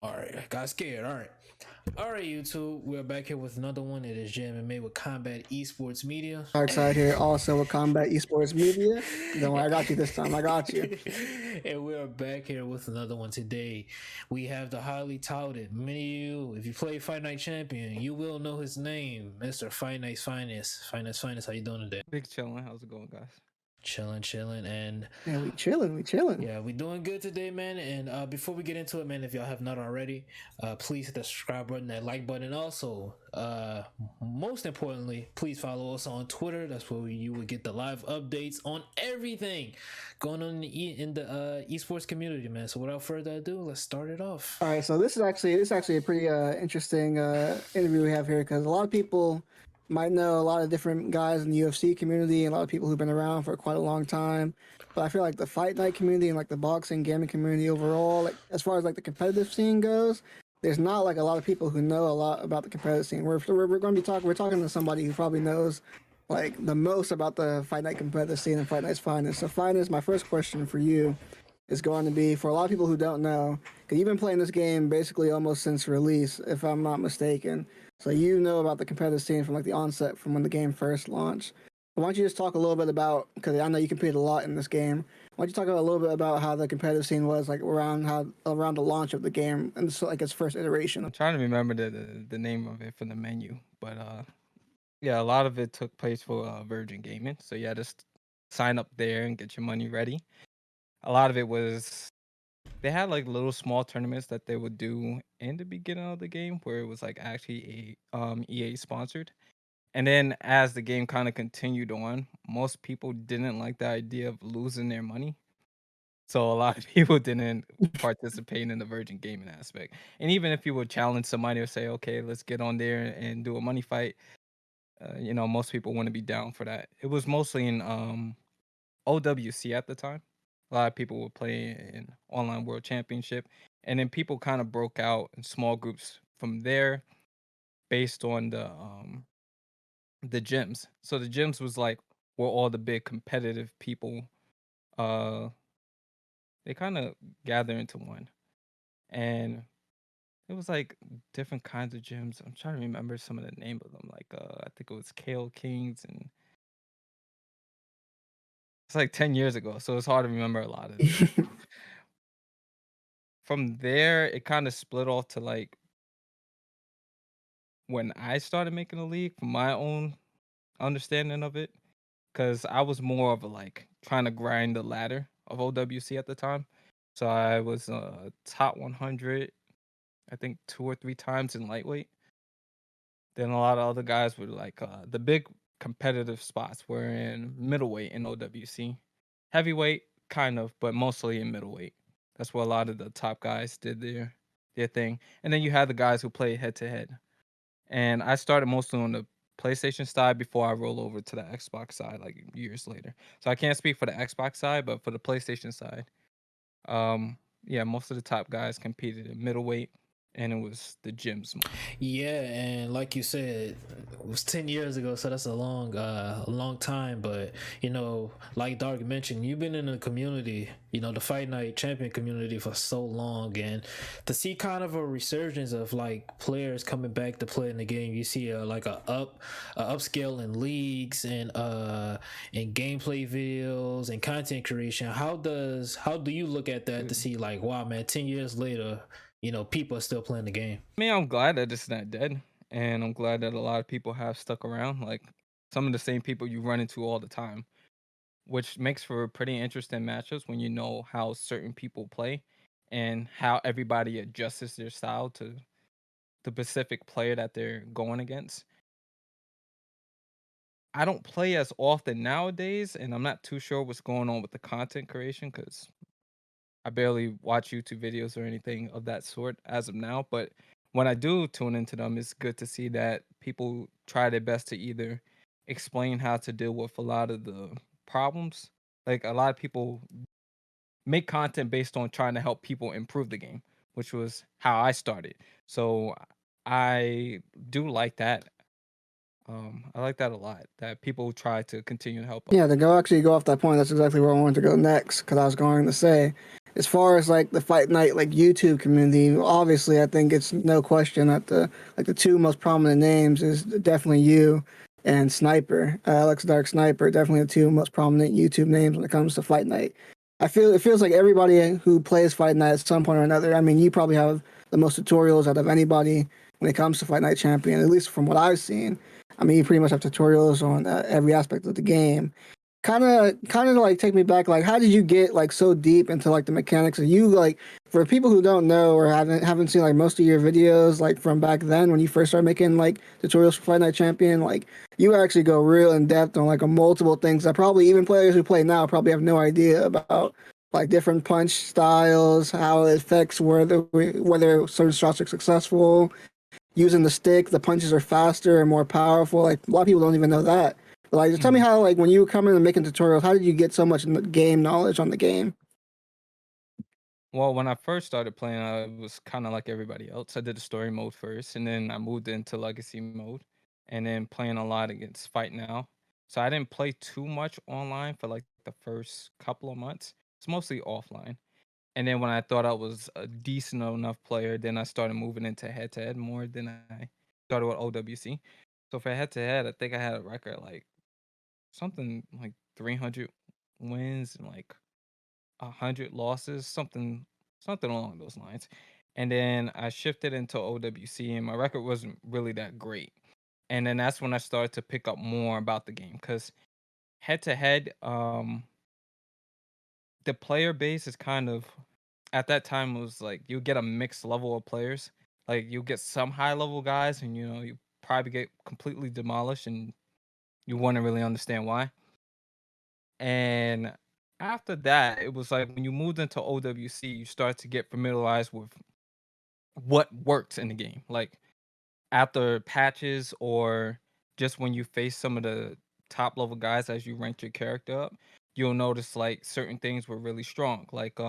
All right, I got scared. All right, YouTube. We're back here with another one. It is Jam and Made with Combat Esports Media. Dark Side here, also with Combat Esports Media. Don't worry, I got you this time. I got you. And we're back here with another one today. We have the highly touted, many of you, if you play Fight Night Champion, you will know his name, Mr. Fight Night's Finest. Fight Night's Finest, how you doing today? Big chilling. How's it going, guys? Chilling, and Yeah, we chilling. yeah, we doing good today, man. And before we get into it, man, if y'all have not already, please hit the subscribe button, that like button, and also, most importantly, please follow us on Twitter. That's where you will get the live updates on everything going on in the esports community, man. So without further ado, let's start it off. All right, so this is actually a pretty interesting interview we have here because a lot of people might know a lot of different guys in the UFC community and a lot of people who've been around for quite a long time. But I feel like the Fight Night community and like the boxing gaming community overall, like as far as like the competitive scene goes, there's not like a lot of people who know a lot about the competitive scene. We're going to be talking. We're talking to somebody who probably knows like the most about the Fight Night competitive scene and Fight Night's Finest. So, Finest, my first question for you is going to be for a lot of people who don't know, because you've been playing this game basically almost since release, if I'm not mistaken. So you know about the competitive scene from like the onset, from when the game first launched. Why don't you just talk a little bit about, because I know you competed a lot in this game. Why don't you talk about a little bit about how the competitive scene was like around the launch of the game and so, like its first iteration? I'm trying to remember the name of it from the menu, but yeah, a lot of it took place for Virgin Gaming. So you had to sign up there and get your money ready. A lot of it was they had like little small tournaments that they would do in the beginning of the game where it was like actually a EA sponsored. And then as the game kind of continued on, most people didn't like the idea of losing their money. So a lot of people didn't participate in the Virgin Gaming aspect. And even if you would challenge somebody or say, okay, let's get on there and do a money fight, most people wouldn't be down for that. It was mostly in OWC at the time. A lot of people would play in Online World Championship. And then people kind of broke out in small groups from there based on the gyms. So the gyms was like where all the big competitive people they kind of gather into one. And it was like different kinds of gyms. I'm trying to remember some of the name of them. Like I think it was Kale Kings, and it's like 10 years ago, so it's hard to remember a lot of it. From there, it kind of split off to like when I started making a league, from my own understanding of it, because I was more of a like trying to grind the ladder of OWC at the time. So I was top 100, I think 2 or 3 times in lightweight. Then a lot of other guys were like the big competitive spots were in middleweight in OWC, heavyweight kind of, but mostly in middleweight. That's where a lot of the top guys did their thing. And then you had the guys who played head to head. And I started mostly on the PlayStation side before I roll over to the Xbox side like years later. So I can't speak for the Xbox side, but for the PlayStation side, yeah, most of the top guys competed in middleweight, and it was the gyms. Yeah, and like you said, it was 10 years ago, so that's a long time. But like Dark mentioned, you've been in the community, the Fight Night Champion community for so long, and to see kind of a resurgence of like players coming back to play in the game, you see like a upscale in leagues and in gameplay videos and content creation. How do you look at that to see like, wow, man, 10 years later, people are still playing the game? I mean, I'm glad that it's not dead, and I'm glad that a lot of people have stuck around. Like some of the same people you run into all the time, which makes for pretty interesting matchups when you know how certain people play and how everybody adjusts their style to the specific player that they're going against. I don't play as often nowadays, and I'm not too sure what's going on with the content creation because I barely watch YouTube videos or anything of that sort as of now. But when I do tune into them, it's good to see that people try their best to either explain how to deal with a lot of the problems. Like a lot of people make content based on trying to help people improve the game, which was how I started. So I do like that. I like that a lot. That people try to continue to help. Yeah, to go off that point, that's exactly where I wanted to go next. Because I was going to say, as far as like the Fight Night like YouTube community, obviously I think it's no question that the two most prominent names is definitely you and Sniper, Alex Dark Sniper, definitely the two most prominent YouTube names when it comes to Fight Night. It feels like everybody who plays Fight Night at some point or another. I mean, you probably have the most tutorials out of anybody when it comes to Fight Night Champion, at least from what I've seen. I mean, you pretty much have tutorials on every aspect of the game. Kind of like take me back, like how did you get like so deep into like the mechanics of you, like for people who don't know or haven't seen like most of your videos like from back then when you first started making like tutorials for Fight Night Champion, like you actually go real in depth on like a multiple things that probably even players who play now probably have no idea about, like different punch styles, how it affects whether certain shots are successful, using the stick, the punches are faster and more powerful. Like a lot of people don't even know that. But like, just tell me how, like, when you were coming and making tutorials, how did you get so much game knowledge on the game? Well, when I first started playing, I was kind of like everybody else. I did the story mode first, and then I moved into legacy mode, and then playing a lot against Fight Now. So I didn't play too much online for like the first couple of months. It's mostly offline. And then when I thought I was a decent enough player, then I started moving into head to head more than I started with OWC. So for head to head, I think I had a record like something like 300 wins and like 100 losses, something along those lines. And then I shifted into OWC, and my record wasn't really that great. And then that's when I started to pick up more about the game, because head to head, the player base is kind of, at that time it was like you get a mixed level of players. Like you get some high level guys, and you probably get completely demolished, and you wouldn't really understand why. And after that, it was like when you moved into OWC, you start to get familiarized with what works in the game. Like after patches, or just when you face some of the top level guys as you rank your character up, you'll notice like certain things were really strong. Like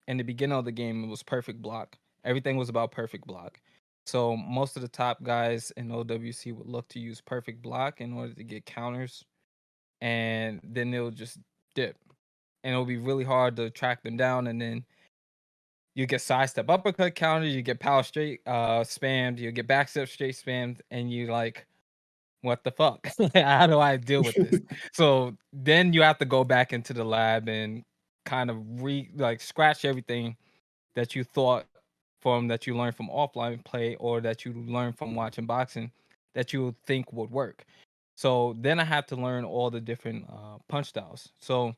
in the beginning of the game, it was perfect block. Everything was about perfect block. So most of the top guys in OWC would look to use perfect block in order to get counters, and then they'll just dip. And it'll be really hard to track them down, and then you get sidestep uppercut counters, you get power straight spammed, you get backstep straight spammed, and you like, what the fuck? How do I deal with this? So then you have to go back into the lab and kind of scratch everything that you thought from that you learned from offline play, or that you learned from watching boxing, that you would think would work. So then I had to learn all the different punch styles. So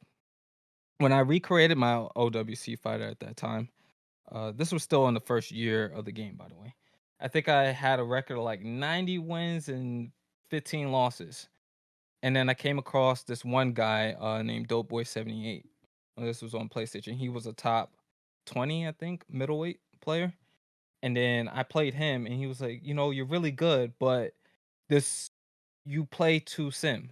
when I recreated my OWC fighter at that time, this was still in the first year of the game, by the way. I think I had a record of like 90 wins and 15 losses. And then I came across this one guy named Dopeboy78. This was on PlayStation. He was a top 20, I think, middleweight player. And then I played him, and he was like, you're really good, but this you play too sim.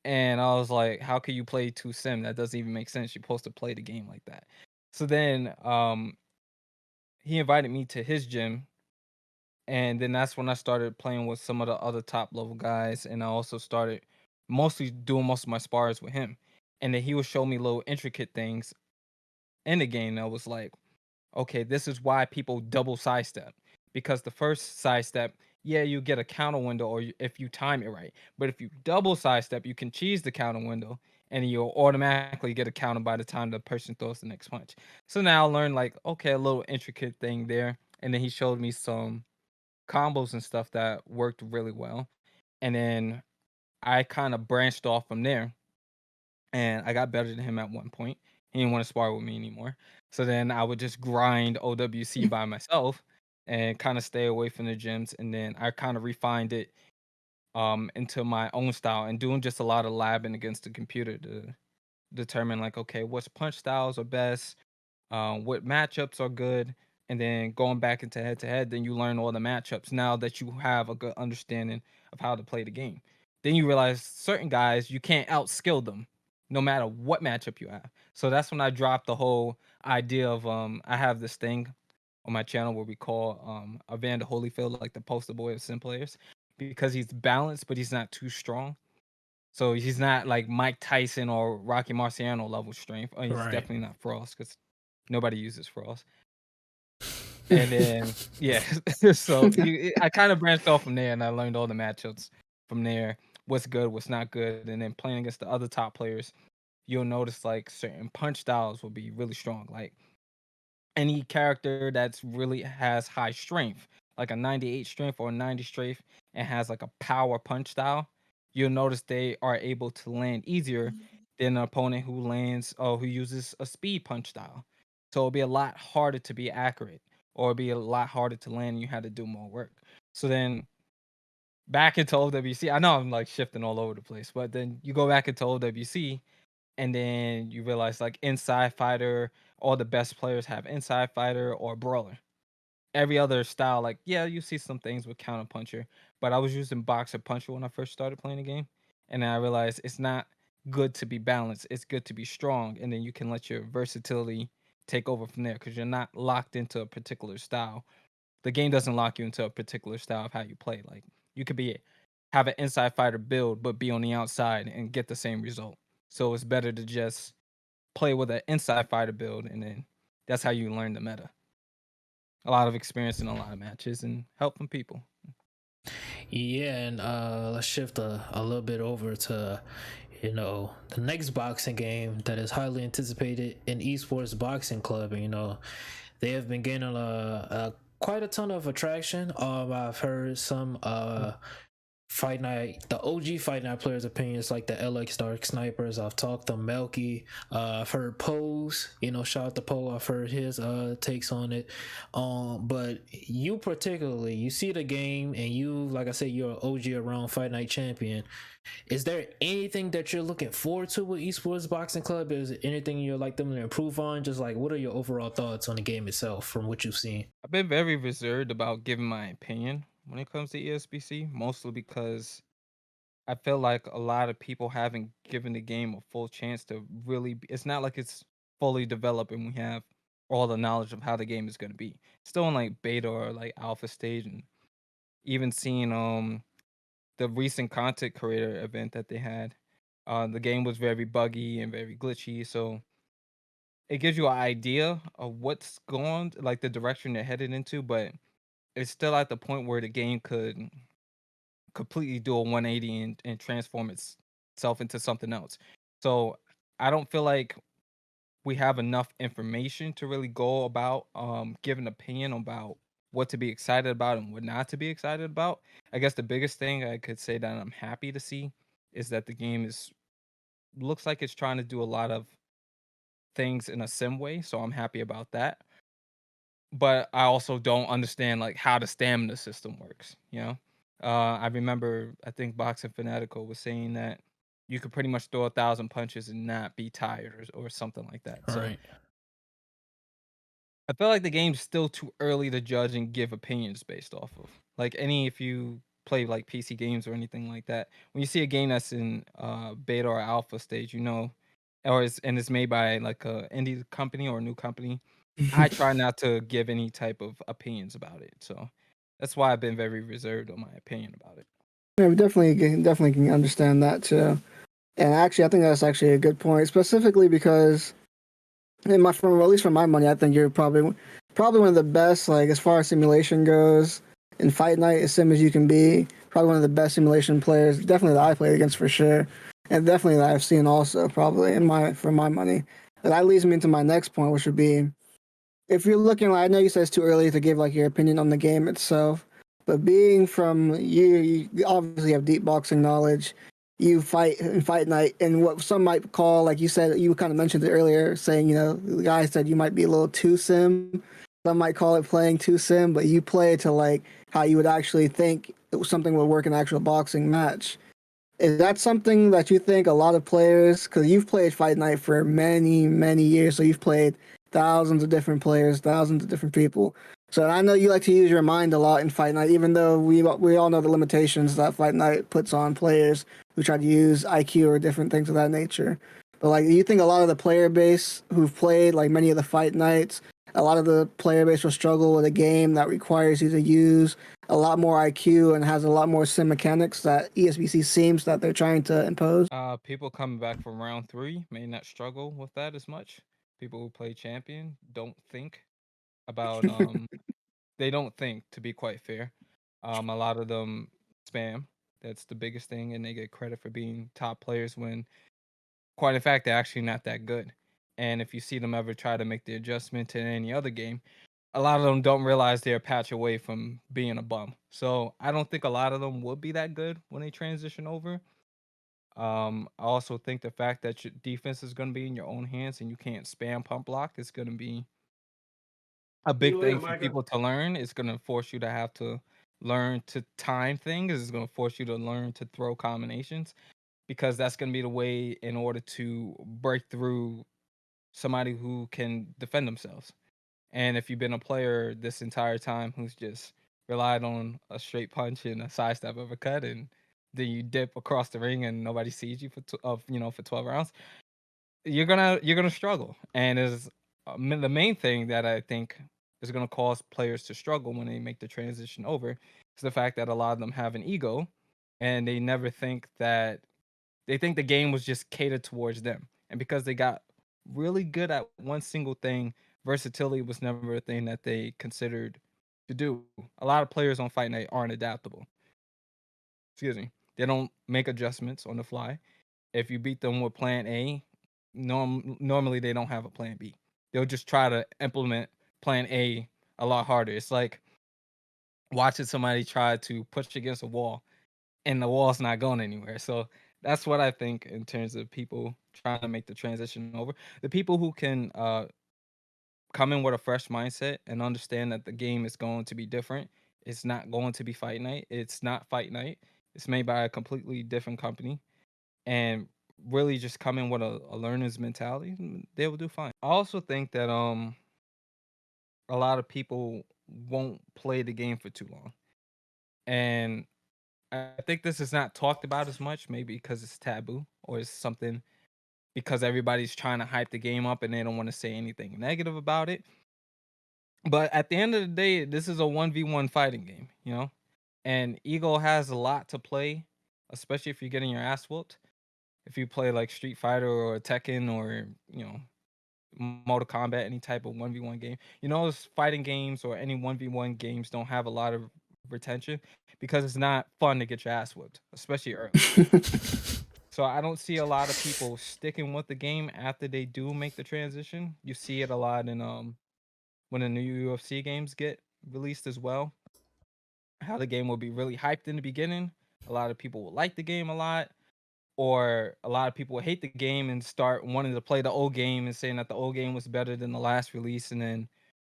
And I was like, how can you play two sim? That doesn't even make sense. You're supposed to play the game like that. So then he invited me to his gym, and then that's when I started playing with some of the other top level guys, and I also started mostly doing most of my spars with him. And then he would show me little intricate things in the game that was like, okay, this is why people double sidestep. Because the first sidestep, yeah, you get a counter window, or if you time it right. But if you double sidestep, you can cheese the counter window, and you'll automatically get a counter by the time the person throws the next punch. So now I learned like, okay, a little intricate thing there. And then he showed me some combos and stuff that worked really well. And then I kind of branched off from there, and I got better than him at one point. He didn't want to spar with me anymore. So then I would just grind OWC by myself and kind of stay away from the gyms. And then I kind of refined it into my own style, and doing just a lot of labbing against the computer to determine like, okay, what's punch styles are best, what matchups are good, and then going back into head to head, then you learn all the matchups now that you have a good understanding of how to play the game. Then you realize certain guys you can't outskill them no matter what matchup you have. So that's when I dropped the whole idea of I have this thing on my channel where we call Evander Holyfield like the poster boy of sim players, because he's balanced but he's not too strong. So he's not like Mike Tyson or Rocky Marciano level strength. He's Right. definitely not Frost, because Nobody uses Frost. And then yeah, so I kind of branched off from there, and I learned all the matchups from there. What's good, what's not good, and then playing against the other top players, you'll notice like certain punch styles will be really strong. Like any character that's really has high strength, like a 98 strength or a 90 strength, and has like a power punch style, you'll notice they are able to land easier than an opponent who lands or who uses a speed punch style. So it'll be a lot harder to be accurate, or it'll be a lot harder to land, and you had to do more work. So then back into OWC, I know I'm like shifting all over the place, but then you go back into OWC, and then you realize like inside fighter, all the best players have inside fighter or brawler. Every other style, like yeah, you see some things with counter puncher, but I was using boxer puncher when I first started playing the game, and then I realized it's not good to be balanced. It's good to be strong, and then you can let your versatility take over from there because you're not locked into a particular style. The game doesn't lock you into a particular style of how you play. Like you could have an inside fighter build, but be on the outside and get the same result. So it's better to just play with an inside fighter build, and then that's how you learn the meta. A lot of experience in a lot of matches and helping people. Yeah, and let's shift a little bit over to the next boxing game that is highly anticipated in eSports Boxing Club, and they have been gaining quite a ton of attraction. I've heard some Fight Night, the OG Fight Night players' opinions, like the LX Dark Snipers. I've talked to Melky. I've heard Poe's, shout out to Poe. I've heard his takes on it. But you particularly, you see the game, and you, like I said, you're an OG around Fight Night champion. Is there anything that you're looking forward to with eSports Boxing Club? Is there anything you'd like them to improve on? Just like, what are your overall thoughts on the game itself from what you've seen? I've been very reserved about giving my opinion when it comes to ESBC, mostly because I feel like a lot of people haven't given the game a full chance to really it's not like it's fully developed and we have all the knowledge of how the game is going to be. Still in like beta or like alpha stage, and even seeing the recent content creator event that they had. The game was very buggy and very glitchy, so it gives you an idea of what's going, like the direction they're headed into, but it's still at the point where the game could completely do a 180 and transform itself into something else. So I don't feel like we have enough information to really go about give an opinion about what to be excited about and what not to be excited about. I guess the biggest thing I could say that I'm happy to see is that the game looks like it's trying to do a lot of things in a sim way, so I'm happy about that. But I also don't understand like how the stamina system works, you know? I remember I think Boxing Fanatical was saying that you could pretty much throw 1,000 punches and not be tired or something like that. All So right. I feel like the game's still too early to judge and give opinions based off of. Like if you play like PC games or anything like that, when you see a game that's in beta or alpha stage, and it's made by like a indie company or a new company, I try not to give any type of opinions about it. So that's why I've been very reserved on my opinion about it. Yeah, we definitely can understand that too. And actually, I think that's actually a good point, specifically because from at least from my money, I think you're probably one of the best, like as far as simulation goes in Fight Night, as sim as you can be. Probably one of the best simulation players, definitely that I played against for sure, and definitely that I've seen also probably for my money. And that leads me into my next point, which would be if you're looking like I know you said it's too early to give like your opinion on the game itself, but being from you obviously have deep boxing knowledge. You fight in Fight Night, and what some might call, like you said, you kind of mentioned it earlier, saying the guy said you might be a little too sim. Some might call it playing too sim, but you play it to like how you would actually think something would work in an actual boxing match. Is that something that you think a lot of players, because you've played Fight Night for many, many years, so you've played thousands of different players, thousands of different people. So I know you like to use your mind a lot in Fight Night, even though we all know the limitations that Fight Night puts on players who try to use IQ or different things of that nature. But like, do you think a lot of the player base who've played like many of the Fight Nights, a lot of the player base will struggle with a game that requires you to use a lot more IQ and has a lot more sim mechanics that ESBC seems that they're trying to impose? People coming back from round 3 may not struggle with that as much. people who play champion don't think about they don't think, to be quite fair. A lot of them spam. That's the biggest thing, and they get credit for being top players when, quite in fact, they're actually not that good. And if you see them ever try to make the adjustment to any other game, a lot of them don't realize they're a patch away from being a bum. So I don't think a lot of them would be that good when they transition over. I also think the fact that your defense is going to be in your own hands and you can't spam pump block is going to be a big thing for people to learn. It's going to force you to have to learn to time things. It's going to force you to learn to throw combinations, because that's going to be the way in order to break through somebody who can defend themselves. And if you've been a player this entire time who's just relied on a straight punch and a sidestep uppercut, and then you dip across the ring and nobody sees you for 12 rounds, you're gonna struggle. And is the main thing that I think is gonna cause players to struggle when they make the transition over is the fact that a lot of them have an ego, and they never think that they think the game was just catered towards them. And because they got really good at one single thing, versatility was never a thing that they considered to do. A lot of players on Fight Night aren't adaptable. Excuse me. They don't make adjustments on the fly. If you beat them with plan A, normally they don't have a plan B. They'll just try to implement plan a lot harder. It's like watching somebody try to push against a wall and the wall's not going anywhere. So that's what I think in terms of people trying to make the transition over. The people who can come in with a fresh mindset and understand that the game is going to be different. It's not going to be Fight Night. It's not Fight Night. It's made by a completely different company, and really just come in with a learner's mentality, they will do fine. I also think that a lot of people won't play the game for too long, and I think this is not talked about as much, maybe because it's taboo or it's something because everybody's trying to hype the game up and they don't want to say anything negative about it. But at the end of the day, this is a 1v1 fighting game, And Ego has a lot to play, especially if you're getting your ass whooped. If you play like Street Fighter or Tekken or, Mortal Kombat, any type of 1v1 game. Those fighting games or any 1v1 games don't have a lot of retention because it's not fun to get your ass whooped, especially early. So I don't see a lot of people sticking with the game after they do make the transition. You see it a lot in when the new UFC games get released as well. How the game will be really hyped in the beginning. A lot of people will like the game a lot, or a lot of people will hate the game and start wanting to play the old game and saying that the old game was better than the last release, and then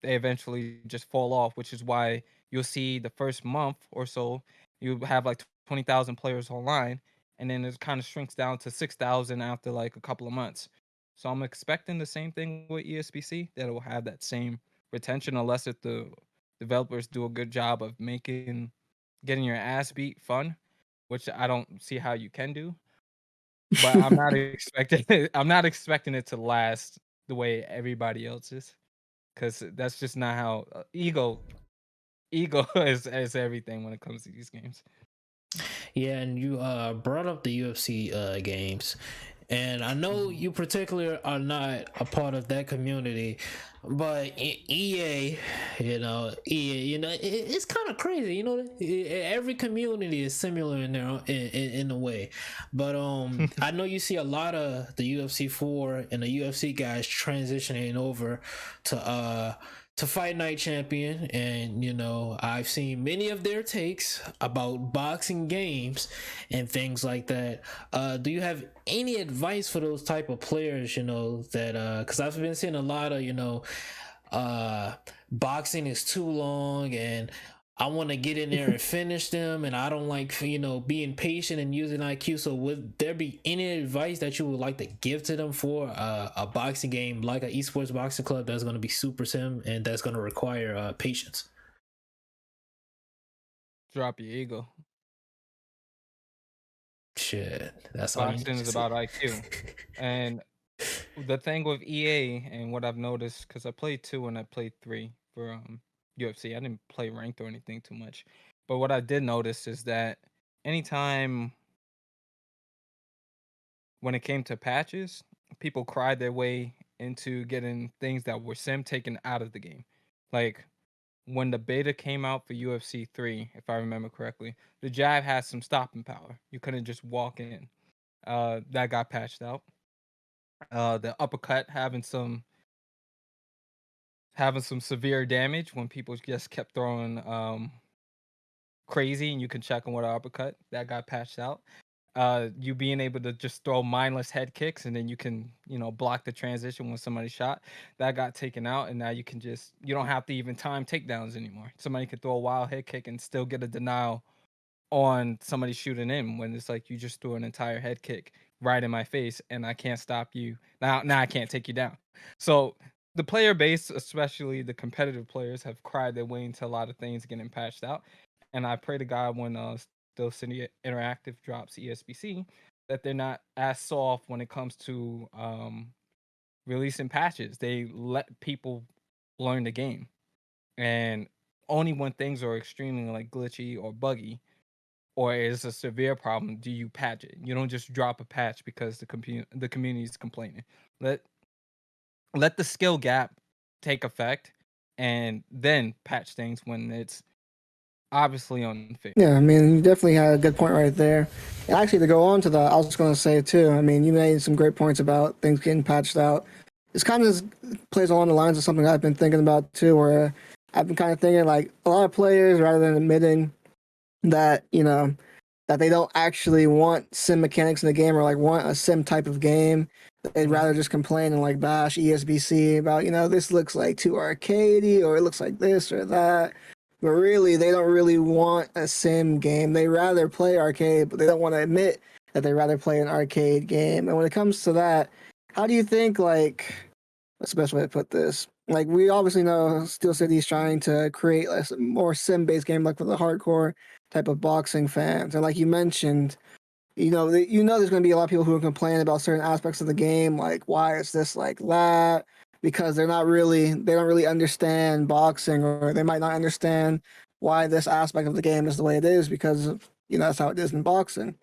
they eventually just fall off, which is why you'll see the first month or so you have like 20,000 players online, and then it kind of shrinks down to 6,000 after like a couple of months. So I'm expecting the same thing with ESBC, that it will have that same retention, unless if the developers do a good job of getting your ass beat fun, which I don't see how you can do. But I'm not expecting I'm not expecting it to last the way everybody else is, because that's just not how ego is everything when it comes to these games. Yeah, and you brought up the UFC games, and I know you particularly are not a part of that community, but EA, it's kind of crazy. Every community is similar in their in a way, but I know you see a lot of the UFC 4 and the UFC guys transitioning over to Fight Night Champion, and I've seen many of their takes about boxing games and things like that. Do you have any advice for those type of players, that because I've been seeing a lot of boxing is too long and I want to get in there and finish them, and I don't like being patient and using IQ. So would there be any advice that you would like to give to them for a boxing game like an esports boxing club that's going to be super sim and that's going to require patience? Drop your ego. Shit, that's all you need Boxing to is say. about IQ. And the thing with EA and what I've noticed, because I played 2 and I played 3 for UFC. I didn't play ranked or anything too much. But what I did notice is that anytime when it came to patches, people cried their way into getting things that were sim taken out of the game. Like when the beta came out for UFC 3, if I remember correctly, the jab had some stopping power. You couldn't just walk in. That got patched out. The uppercut having some severe damage when people just kept throwing crazy, and you can check them with an uppercut. That got patched out. You being able to just throw mindless head kicks, and then you can, block the transition when somebody shot. That got taken out, and now you don't have to even time takedowns anymore. Somebody could throw a wild head kick and still get a denial on somebody shooting in, when it's like you just threw an entire head kick right in my face and I can't stop you. Now I can't take you down. So the player base, especially the competitive players, have cried their way into a lot of things getting patched out. And I pray to God when Still City Interactive drops ESBC that they're not as soft when it comes to releasing patches. They let people learn the game. And only when things are extremely like glitchy or buggy or is a severe problem do you patch it. You don't just drop a patch because the community is complaining. Let the skill gap take effect and then patch things when it's obviously unfair. Yeah, I mean, you definitely had a good point right there. And actually, to go on to that, I was just going to say too. I mean, you made some great points about things getting patched out. This kind of plays along the lines of something I've been thinking about too, where I've been kind of thinking like a lot of players, rather than admitting that that they don't actually want sim mechanics in the game or like want a sim type of game. They'd rather just complain and like bash ESBC about, this looks like too arcadey or it looks like this or that. But really, they don't really want a sim game. They rather play arcade, but they don't want to admit that they rather play an arcade game. And when it comes to that, how do you think, like, what's the best way to put this? Like, we obviously know Steel City is trying to create a more sim-based game, like for the hardcore type of boxing fans. And like you mentioned, there's going to be a lot of people who are complaining about certain aspects of the game, like why is this like that? Because they don't really understand boxing, or they might not understand why this aspect of the game is the way it is because that's how it is in boxing.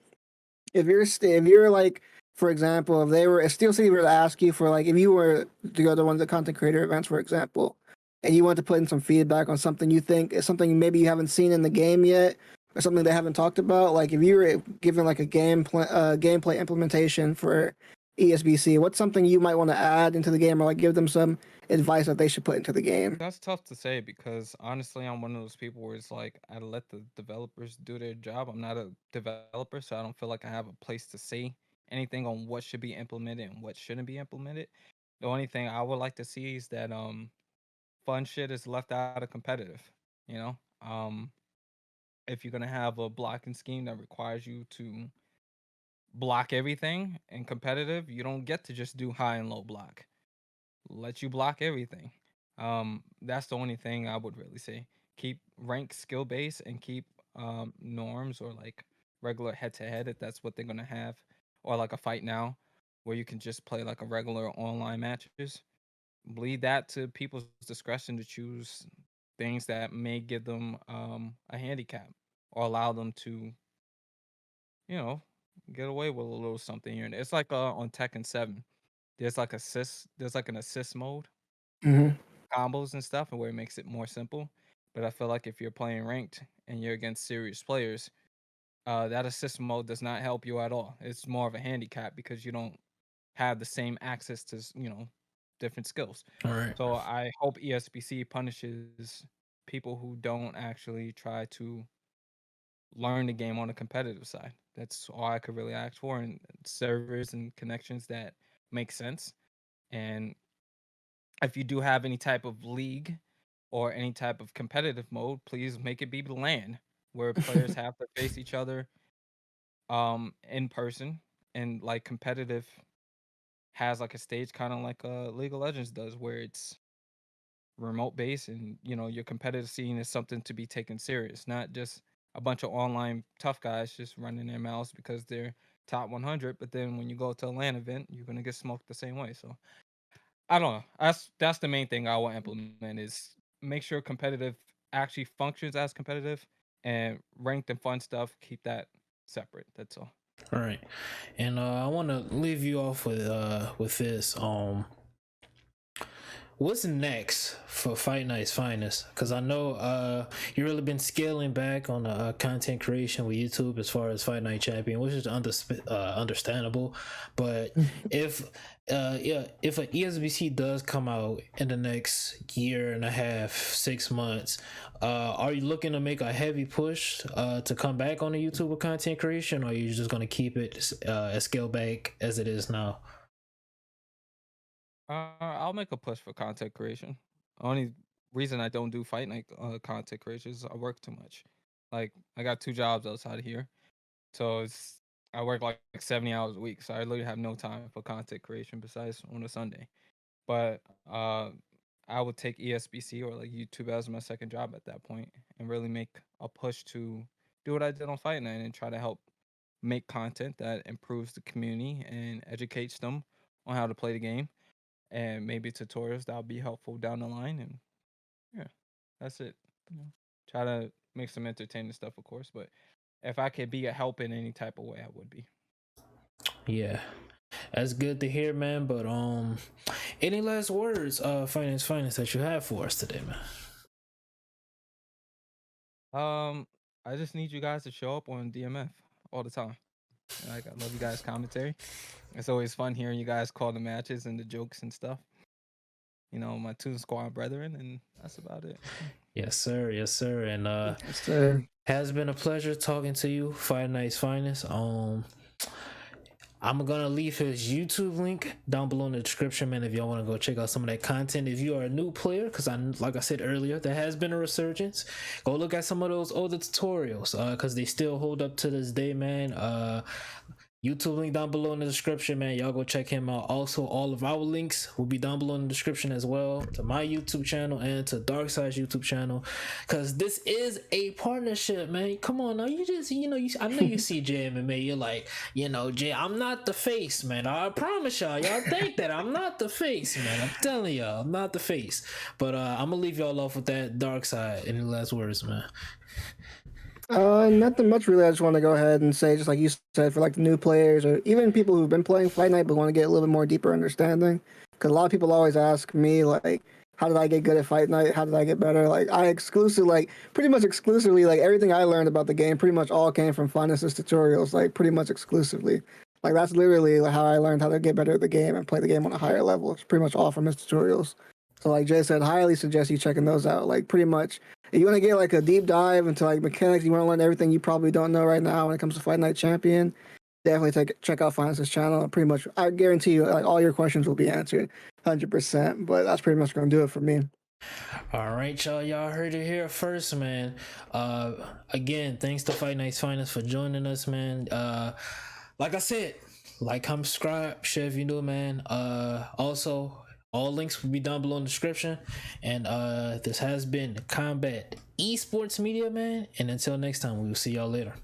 If you're like, for example, if Steel City were to ask you for like, if you were to go to one of the content creator events, for example, and you want to put in some feedback on something you think is something maybe you haven't seen in the game yet, or something they haven't talked about, like if you were given like a gameplay implementation for ESBC, what's something you might want to add into the game, or like give them some advice that they should put into the game? That's tough to say because honestly, I'm one of those people where it's like I let the developers do their job. I'm not a developer, so I don't feel like I have a place to say anything on what should be implemented and what shouldn't be implemented. The only thing I would like to see is that fun shit is left out of competitive. You know, if you're gonna have a blocking scheme that requires you to block everything in competitive, you don't get to just do high and low block. Let you block everything. That's the only thing I would really say. Keep rank skill base and keep norms or like regular head to head if that's what they're gonna have, or like a fight now where you can just play like a regular online matches. Leave that to people's discretion to choose things that may give them a handicap or allow them to, you know, get away with a little something here. And it's like on Tekken 7. There's like an assist mode, Mm-hmm. combos and stuff, and where it makes it more simple. But I feel like if you're playing ranked and you're against serious players, that assist mode does not help you at all. It's more of a handicap because you don't have the same access to different skills. All right. So I hope ESBC punishes people who don't actually try to learn the game on the competitive side. That's all I could really ask for, and servers and connections that make sense. And if you do have any type of league or any type of competitive mode, please make it be the LAN where players have to face each other in person, and like competitive has like a stage kind of like League of Legends does, where it's remote base, and your competitive scene is something to be taken serious, not just a bunch of online tough guys just running their mouths because they're top 100, but then when you go to a LAN event you're going to get smoked the same way. So I don't know, that's the main thing I will implement, is make sure competitive actually functions as competitive, and ranked and fun stuff keep that separate. That's all. All right. And I want to leave you off with this. what's next for Fight Night's Finest? Because I know you really been scaling back on the content creation with YouTube as far as Fight Night Champion, which is understandable. But if if an ESBC does come out in the next year and a half, 6 months, are you looking to make a heavy push to come back on the YouTube with content creation, or are you just going to keep it as scale back as it is now? I'll make a push for content creation. Only reason I don't do fight night content creation is I work too much. Like I got 2 jobs outside of here, so I work like 70 hours a week. So I literally have no time for content creation besides on a Sunday. But I would take ESBC or like YouTube as my second job at that point, and really make a push to do what I did on Fight Night and try to help make content that improves the community and educates them on how to play the game, and maybe tutorials that'll be helpful down the line. And yeah, that's it. Try to make some entertaining stuff, of course, but if I could be a help in any type of way, I would be. Yeah, that's good to hear, man. But any last words, finance that you have for us today, man? I just need you guys to show up on DMF all the time. Like, I love you guys' commentary. It's always fun hearing you guys call the matches and the jokes and stuff. You know, my Toon Squad brethren, and that's about it. Yes, sir. Yes, sir. And Yes, sir. has been a pleasure talking to you, Fight Night's Finest. I'm gonna leave his YouTube link down below in the description, man, if y'all want to go check out some of that content. If you are a new player, because like I said earlier, there has been a resurgence, go look at some of those older tutorials, because they still hold up to this day, man. YouTube link down below in the description, man. Y'all go check him out. Also, all of our links will be down below in the description as well, to my YouTube channel and to Darkside's YouTube channel, because this is a partnership, man. Come on now, you just, I know you see JMMA, you're like, Jay, I'm not the face, man. I promise y'all think that I'm not the face, man. I'm telling y'all, I'm not the face. But I'm gonna leave y'all off with that. Darkside, any last words, man? Nothing much really. I just want to go ahead and say, just like you said, for like the new players or even people who've been playing Fight Night but want to get a little bit more deeper understanding. Because a lot of people always ask me, like, how did I get good at Fight Night? How did I get better? Like, pretty much exclusively, like everything I learned about the game pretty much all came from Finest's tutorials, like pretty much exclusively. Like that's literally how I learned how to get better at the game and play the game on a higher level. It's pretty much all from his tutorials. So like Jay said, highly suggest you checking those out. Like pretty much, if you want to get like a deep dive into like mechanics, you want to learn everything you probably don't know right now when it comes to Fight Night Champion, definitely check out Finest's channel. Pretty much, I guarantee you, like all your questions will be answered, 100%. But that's pretty much going to do it for me. All right, y'all heard it here first, man. Again, thanks to Fight Night's Finest for joining us, man. Like I said, like, comment, subscribe, share if you new, man. Also, all links will be down below in the description. And this has been Combat Esports Media, man. And until next time, we will see y'all later.